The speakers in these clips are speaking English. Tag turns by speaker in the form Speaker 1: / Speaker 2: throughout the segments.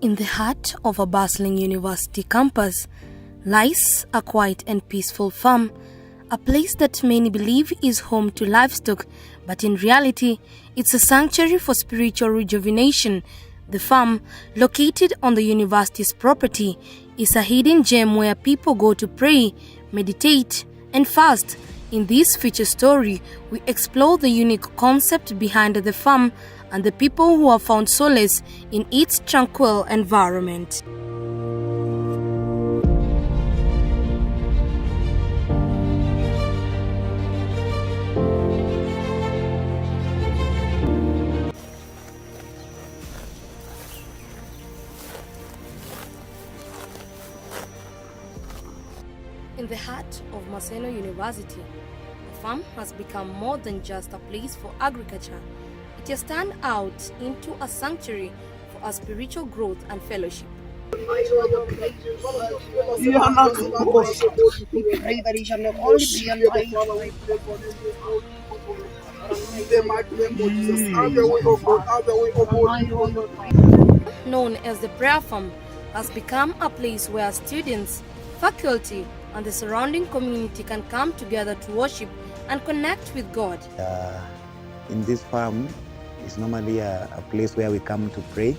Speaker 1: In the heart of a bustling university campus lies a quiet and peaceful farm, a place that many believe is home to livestock, but in reality, it's a sanctuary for spiritual rejuvenation. The farm, located on the university's property, is a hidden gem where people go to pray, meditate, and fast. In this feature story, we explore the unique concept behind the farm and the people who have found solace in its tranquil environment. In the heart of Maseno University, the farm has become more than just a place for agriculture. It has turned out into a sanctuary for our spiritual growth and fellowship.
Speaker 2: We pray that he shall not only be alive.
Speaker 1: Known as the prayer farm, has become a place where students, faculty, and the surrounding community can come together to worship and connect with God.
Speaker 3: In this farm is normally a place where we come to pray.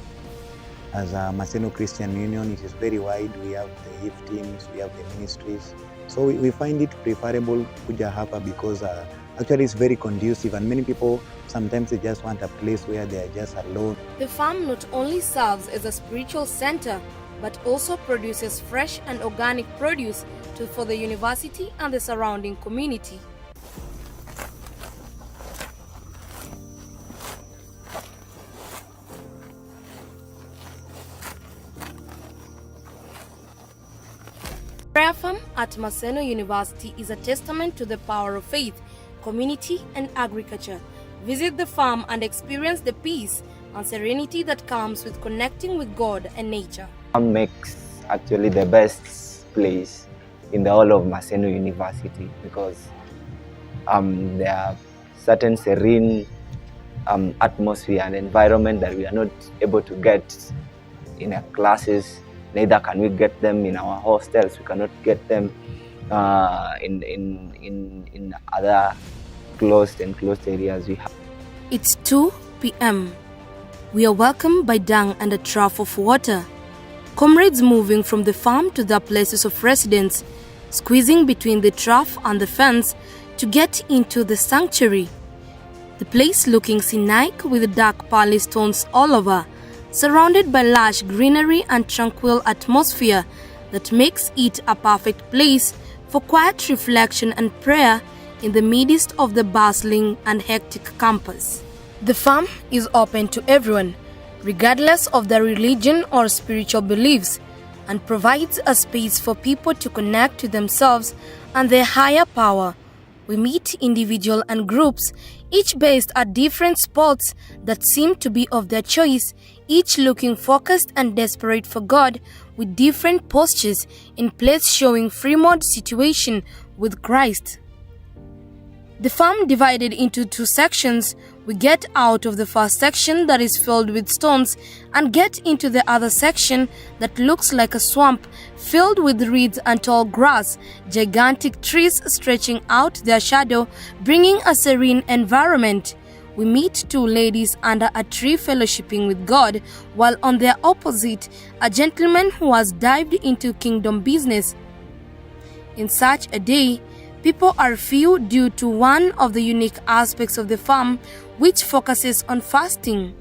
Speaker 3: As a Maseno Christian Union, it is very wide. We have the youth teams, we have the ministries. So we find it preferable Kuja hapa because actually it's very conducive, and many people sometimes they just want a place where they are just alone.
Speaker 1: The farm not only serves as a spiritual center, but also produces fresh and organic produce for the university and the surrounding community. Prayer farm at Maseno University is a testament to the power of faith, community, and agriculture. Visit the farm and experience the peace and serenity that comes with connecting with God and nature.
Speaker 4: Farm makes actually the best place in the whole of Maseno University because there are certain serene atmosphere and environment that we are not able to get in our classes. Neither can we get them in our hostels. We cannot get them in other closed areas we have.
Speaker 1: It's 2 p.m. We are welcomed by dung and a trough of water. Comrades moving from the farm to their places of residence, squeezing between the trough and the fence to get into the sanctuary. The place looking scenic with dark pearly stones all over, surrounded by lush greenery and tranquil atmosphere that makes it a perfect place for quiet reflection and prayer in the midst of the bustling and hectic campus. The farm is open to everyone, regardless of their religion or spiritual beliefs, and provides a space for people to connect to themselves and their higher power. We meet individuals and groups, each based at different spots that seem to be of their choice, each looking focused and desperate for God, with different postures in place showing free mode situation with Christ. The farm divided into 2 sections. We get out of the first section that is filled with stones and get into the other section that looks like a swamp filled with reeds and tall grass, gigantic trees stretching out their shadow, bringing a serene environment. We meet 2 ladies under a tree fellowshipping with God, while on their opposite, a gentleman who has dived into kingdom business. In such a day, people are few due to one of the unique aspects of the farm, which focuses on fasting.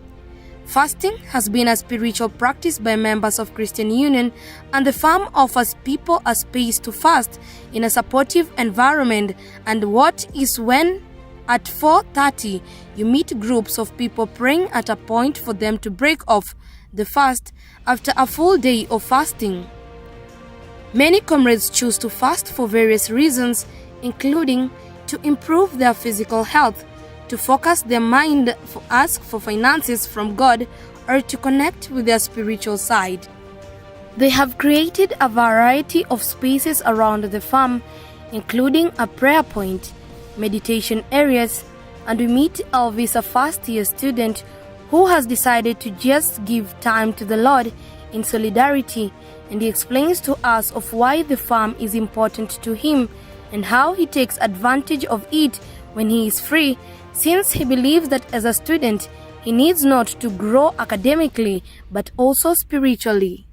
Speaker 1: Fasting has been a spiritual practice by members of Christian Union, and the farm offers people a space to fast in a supportive environment. And what is when at 4:30 you meet groups of people praying at a point for them to break off the fast after a full day of fasting. Many comrades choose to fast for various reasons, including to improve their physical health, to focus their mind, ask for finances from God, or to connect with their spiritual side. They have created a variety of spaces around the farm, including a prayer point, meditation areas, and we meet Elvis, a first-year student who has decided to just give time to the Lord in solidarity, and he explains to us of why the farm is important to him and how he takes advantage of it when he is free, since he believes that as a student he needs not to grow academically but also spiritually.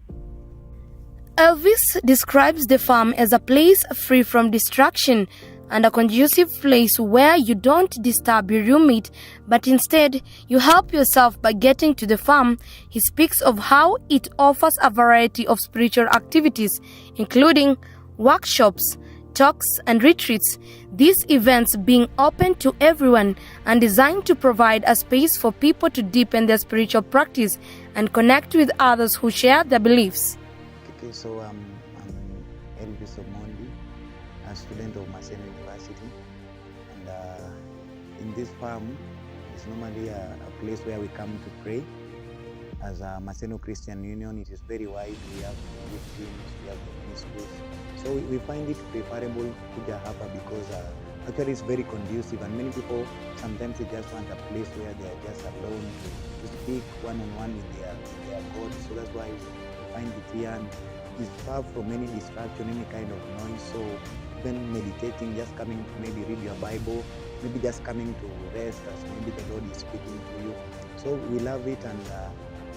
Speaker 1: Elvis describes the farm as a place free from distraction and a conducive place where you don't disturb your roommate, but instead you help yourself by getting to the farm. He speaks of how it offers a variety of spiritual activities, including workshops, talks, and retreats, these events being open to everyone and designed to provide a space for people to deepen their spiritual practice and connect with others who share their beliefs.
Speaker 3: Okay, so I'm Elvis Omondi, a student of Maseno University, and in this farm it's normally a place where we come to pray. As a Maseno Christian Union, it is very wide. We have youth teams, we have the ministries, so we find it preferable to hapa because actually it's very conducive, and many people sometimes they just want a place where they are just alone to speak one-on-one with their God. So that's why we find it here, and it's far from any distraction, any kind of noise. So even meditating, just coming to maybe read your Bible, maybe just coming to rest as maybe the Lord is speaking to you. So we love it, and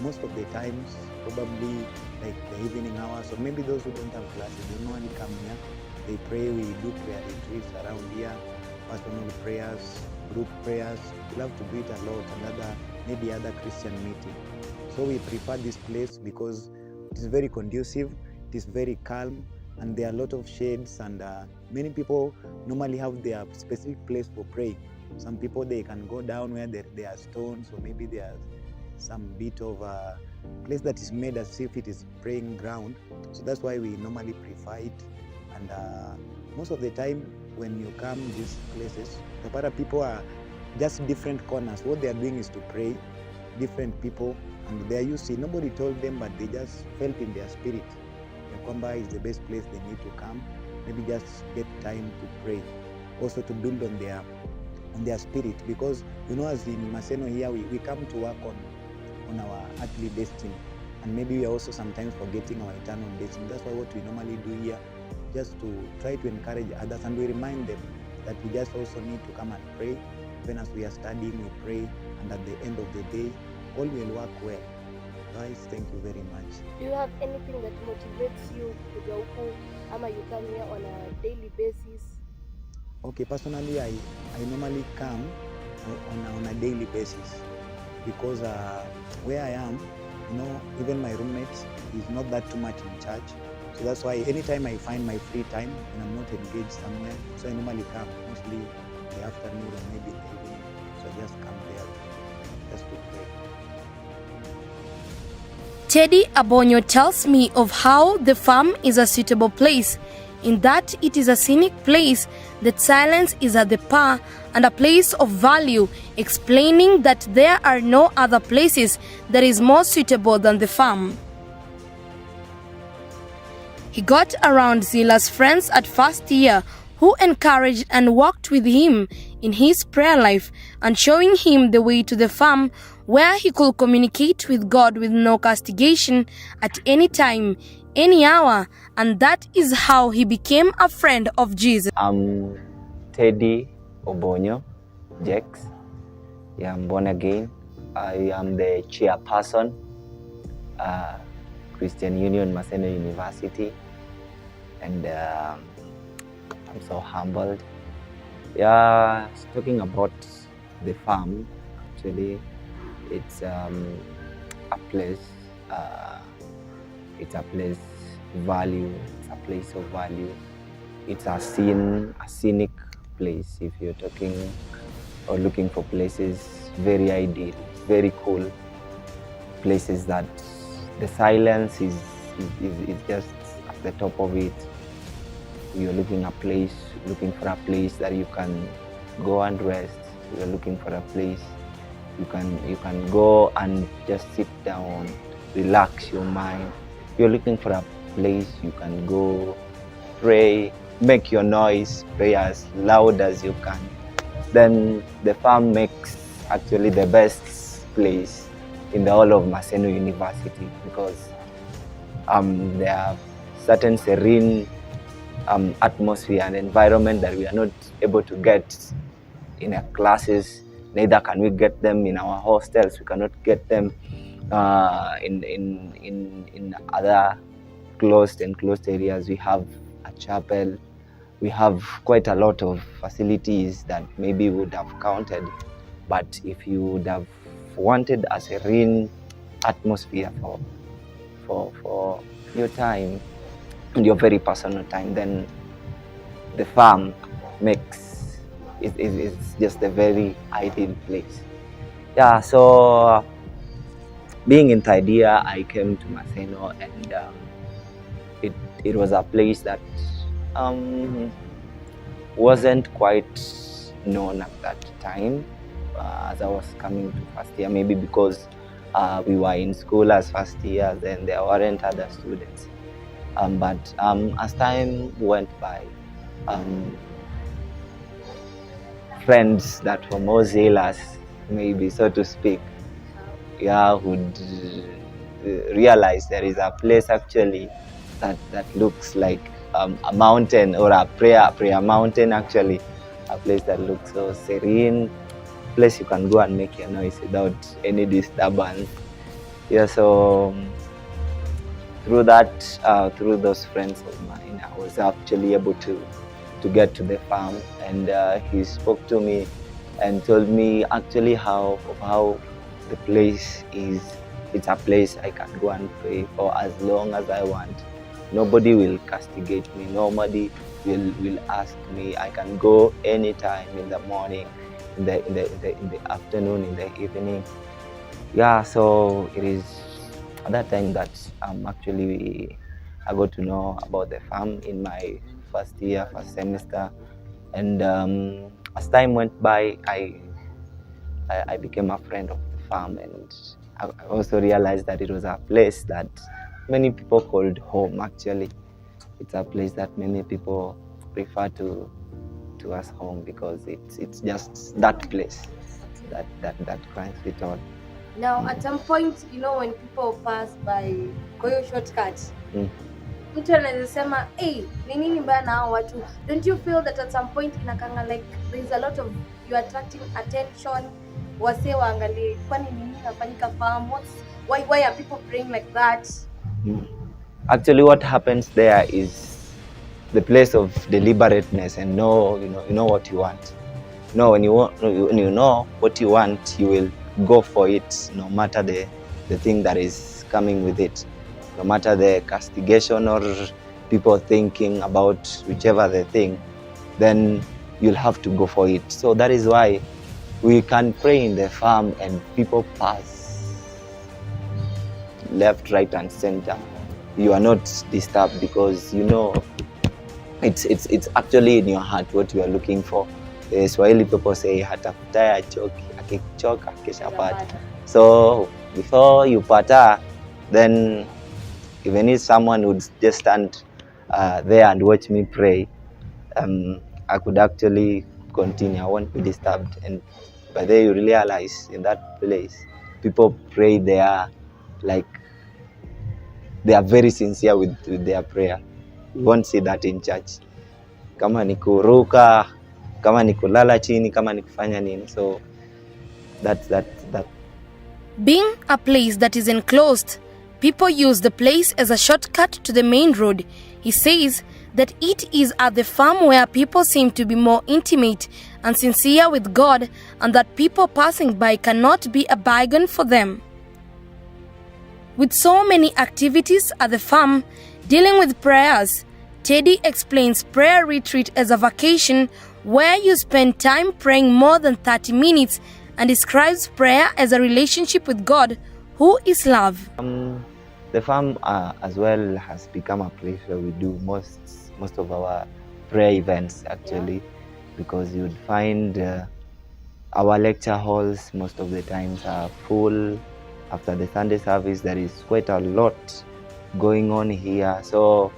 Speaker 3: most of the times, probably like the evening hours, or maybe those who don't have classes, they normally come here, they pray. We do prayer retreats around here, personal prayers, group prayers. We love to do it a lot, and maybe other Christian meeting. So we prefer this place because it is very conducive, it is very calm, and there are a lot of shades, and many people normally have their specific place for praying. Some people, they can go down where there are stones, or maybe there are some bit of a place that is made as if it is praying ground. So that's why we normally prefer it. And most of the time when you come these places, the para people are just different corners. What they are doing is to pray, different people, and they are used to it. Nobody told them, but they just felt in their spirit Yakwamba is the best place they need to come. Maybe just get time to pray, also to build on their spirit, because as in Maseno here, we come to work on our earthly destiny, and maybe we are also sometimes forgetting our eternal destiny. That's why what we normally do here, just to try to encourage others, and we remind them that we just also need to come and pray. Even as we are studying, we pray, and at the end of the day, all will work well. Guys, thank you very much.
Speaker 2: Do you have anything that motivates you kuja huku, ama you come here on a daily basis?
Speaker 3: Okay, personally, I normally come on a daily basis, because where I am, even my roommate is not that too much in church. So that's why anytime I find my free time and I'm not engaged somewhere, so I normally come, mostly in the afternoon or maybe in the evening. So I just come there just to pray.
Speaker 1: Teddy Abonyo tells me of how the farm is a suitable place, in that it is a scenic place, that silence is at the par, and a place of value, explaining that there are no other places that is more suitable than the farm. He got around Zila's friends at first year, who encouraged and walked with him in his prayer life, and showing him the way to the farm where he could communicate with God with no castigation at any time, any hour, and that is how he became a friend of Jesus.
Speaker 4: I'm Teddy Obonyo Jex. Yeah, I'm born again. I am the chairperson, Christian Union Maseno University, and I'm so humbled. Yeah, talking about the farm, actually, it's a place. It's a place value. It's a place of value. It's a scenic place. If you're talking or looking for places, very ideal, very cool places that the silence is just at the top of it. You're looking for a place that you can go and rest. You're looking for a place you can go and just sit down, relax your mind. You're looking for a place you can go pray, make your noise, pray as loud as you can. Then the farm makes actually the best place in the whole of Maseno University, because There are certain serene atmosphere and environment that we are not able to get in our classes. Neither can we get them in our hostels. We cannot get them in other enclosed areas. We have a chapel. We have quite a lot of facilities that maybe would have counted, but if you would have wanted a serene atmosphere for your time and your very personal time, then the farm it's just a very ideal place. Yeah, so being in Taidia, I came to Maseno, and it was a place that wasn't quite known at that time as I was coming to first year, maybe because we were in school as first years and there weren't other students. But as time went by, friends that were more zealous, maybe so to speak, would realize there is a place actually that looks like a mountain, or a prayer mountain actually, a place that looks so serene, place you can go and make your noise without any disturbance. Yeah, so through that, through those friends of mine, I was actually able to get to the farm, and he spoke to me and told me actually how the place is. It's a place I can go and pray for as long as I want. Nobody will castigate me. Nobody will ask me. I can go anytime, in the morning, in the afternoon, in the evening. Yeah, so it is at that time that actually I got to know about the farm in my first semester, and as time went by, I became a friend of the farm, and I also realized that it was a place that many people called home. Actually, it's a place that many people prefer to as home, because it's just that place that cries it all.
Speaker 2: Now, at some point, when people pass by kwa hiyo shortcut, mtu anaweza sema, hey, ni nini mbaya na hao watu? Don't you feel that at some point inakanga like there's a lot of you attracting attention? Wase waangalie kwani nini inafanyika farm? Why are people praying like that?
Speaker 4: Actually, what happens there is the place of deliberateness, and you know what you want. When you know what you want, you will go for it, no matter the thing that is coming with it, no matter the castigation or people thinking about whichever the thing, then you'll have to go for it. So that is why we can pray in the farm and people pass left, right, and center. You are not disturbed, because it's actually in your heart what you are looking for. The Swahili people say hatafutaye achoki, akichoka keshapata. So before you pata, then even if someone would just stand there and watch me pray, I could actually continue. I won't be disturbed. And by then you realize in that place, people pray there like they are very sincere with their prayer. You won't see that in church. Kama ni kuruka, kama ni kulala chini, kama ni kufanya nini. So that's that.
Speaker 1: Being a place that is enclosed, people use the place as a shortcut to the main road. He says that it is at the farm where people seem to be more intimate and sincere with God, and that people passing by cannot be a bargain for them. With so many activities at the farm dealing with prayers, Teddy explains prayer retreat as a vacation where you spend time praying more than 30 minutes, and describes prayer as a relationship with God, who is love.
Speaker 4: The farm as well has become a place where we do most of our prayer events actually, because you'd find our lecture halls most of the times are full. After the Sunday service, there is quite a lot going on here. So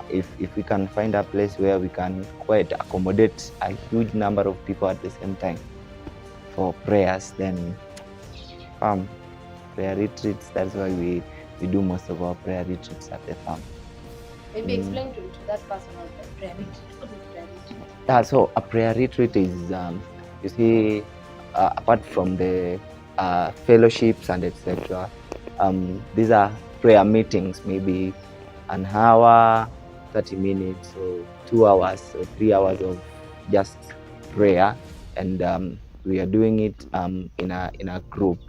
Speaker 4: if we can find a place where we can quite accommodate a huge number of people at the same time for prayers, then prayer retreats, that's why we we do most of our prayer retreats at the farm.
Speaker 2: Maybe explain to that person what the prayer retreat. What is prayer retreat?
Speaker 4: So a prayer retreat is, you see, apart from the fellowships and etc., these are prayer meetings, maybe an hour, 30 minutes, or 2 hours, or 3 hours of just prayer, and we are doing it in a group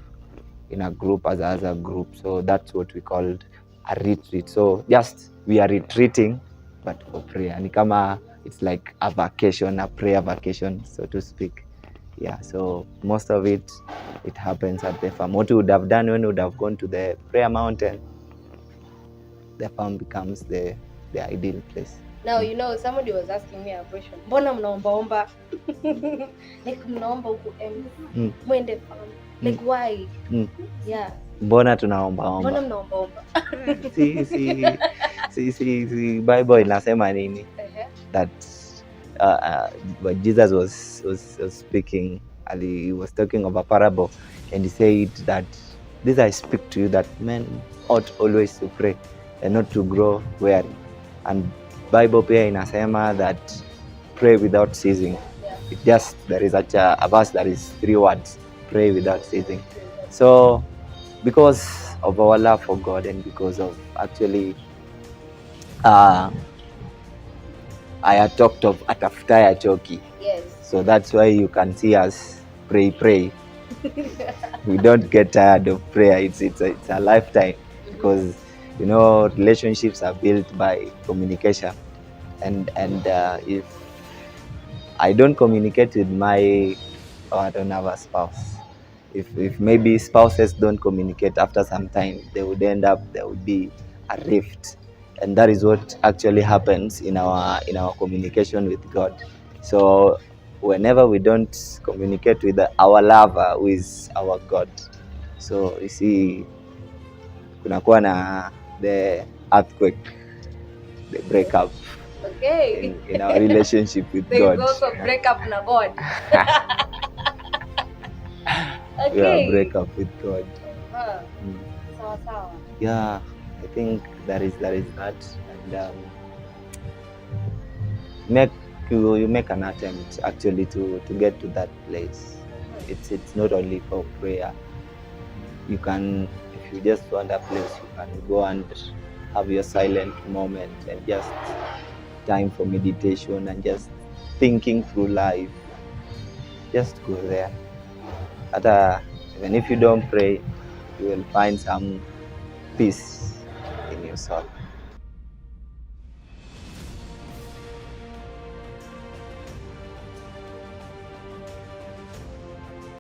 Speaker 4: as a group. So that's what we called a retreat. So just we are retreating, but for prayer. Ni kama it's like a vacation, a prayer vacation, so to speak. Yeah, so most of it happens at the farm. What we would have done when we would have gone to the prayer mountain, the farm becomes the ideal place.
Speaker 2: Now, you know, somebody was asking me a question. Mbona mnaombaomba? Like mnaomba huku mwende farm. Like why? Yeah.
Speaker 4: Mbona tunaombaomba?
Speaker 2: Mbona mnaombaomba?
Speaker 4: See, Bible inasema nini? That when Jesus was speaking, he was talking of a parable, and he said that this I speak to you, that men ought always to pray and not to grow weary. And Bible pia inasema that pray without ceasing. It just, there is such a verse that is 3 words, pray without ceasing. So because of our love for God, and because of actually I had talked of atafutaya choki.
Speaker 2: Yes.
Speaker 4: So that's why you can see us pray. We don't get tired of prayer. It's a lifetime, because you know, relationships are built by communication, and if I don't communicate with I don't have a spouse. If maybe spouses don't communicate, after some time there would be a rift, and that is what actually happens in our communication with God. So whenever we don't communicate with our lover, who is our God, so you see, kunakuwa na the earthquake, the breakup.
Speaker 2: Okay.
Speaker 4: In our relationship with
Speaker 2: there
Speaker 4: God.
Speaker 2: There is also break up na God. Okay.
Speaker 4: Yeah, break up with God.
Speaker 2: Sawa.
Speaker 4: Yeah, I think that is that, and you make an attempt actually to get to that place. It's not only for prayer. You can, if you just want a place, you can go and have your silent moment, and just time for meditation and just thinking through life. Just go there. Even if you don't pray, you will find some peace in your soul.